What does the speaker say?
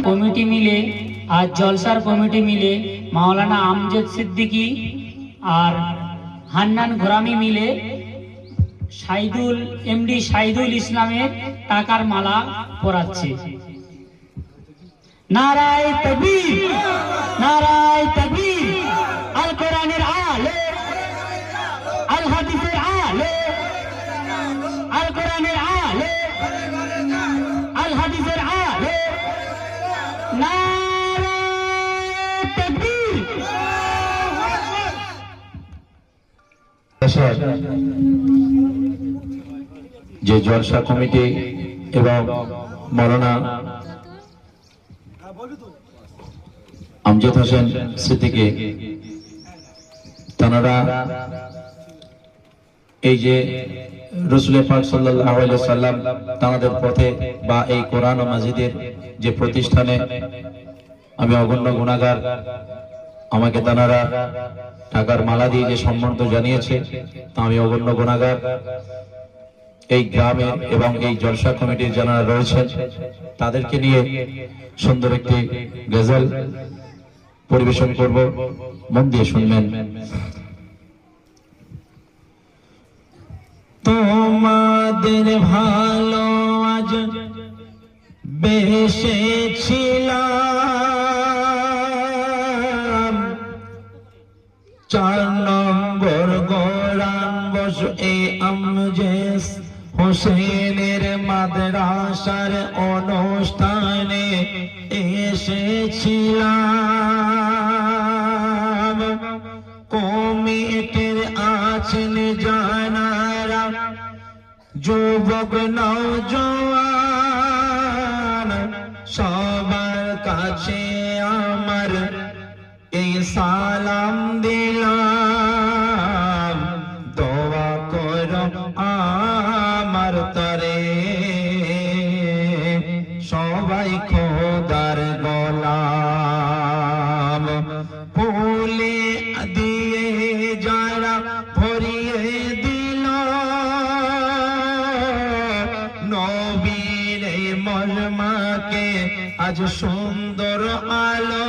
Committee মিলে আর জলসার committee মিলে মাওলানা আমজদ সিদ্দিকী আর হান্নান ঘোরামি মিলে এমডি সাইদুল ইসলামের টাকার মালা পরাচ্ছে। নারায়ে তাকবীর, নারায়ে তাকবীর। আল কোরআনের আলো, আল হাদিসের আলো, আল কোরআনের আলো, আল হাদিসের আলো। নারায়ে তাকবীর। যে জলসা কমিটি এবং মাওলানা আমজদ হোসেন সিদ্দিকী তারা এই যে রাসূল পাক সাল্লাল্লাহু আলাইহি ওয়াসাল্লাম তাদের পথে বা এই কোরআন ও মাজিদের যে প্রতিষ্ঠানে আমি অগণ্য গুনাহগার, আমাকে তারা টাকার মালা দিয়ে যে সম্মানিত জানিয়েছে, তা আমি অগণ্য গুনাহগার। এই গ্রামে এবং এই জলসা কমিটির যারা রয়েছেন তাদেরকে নিয়ে সুন্দর একটি গজল পরিবেশন করব, মন দিয়ে শুনবেন। তোমাদের ভালো আজ বেসেছিলাম, 4 নম্বর গোরাম বস এ আমজদ হোসেনের মাদ্রাসার অনুষ্ঠানে এসেছিলাম। কমিটির আছেন জানারা, যুবক নওজোয়ান, সবার কাছে আমার এই সালাম দিলাম। দোয়া করো আমার তরে, সবাই খোদার গোলাম। ফুলে দিয়ে যারা ভরিয়ে দিল নবীর মর্মাকে আজ সুন্দর আলো।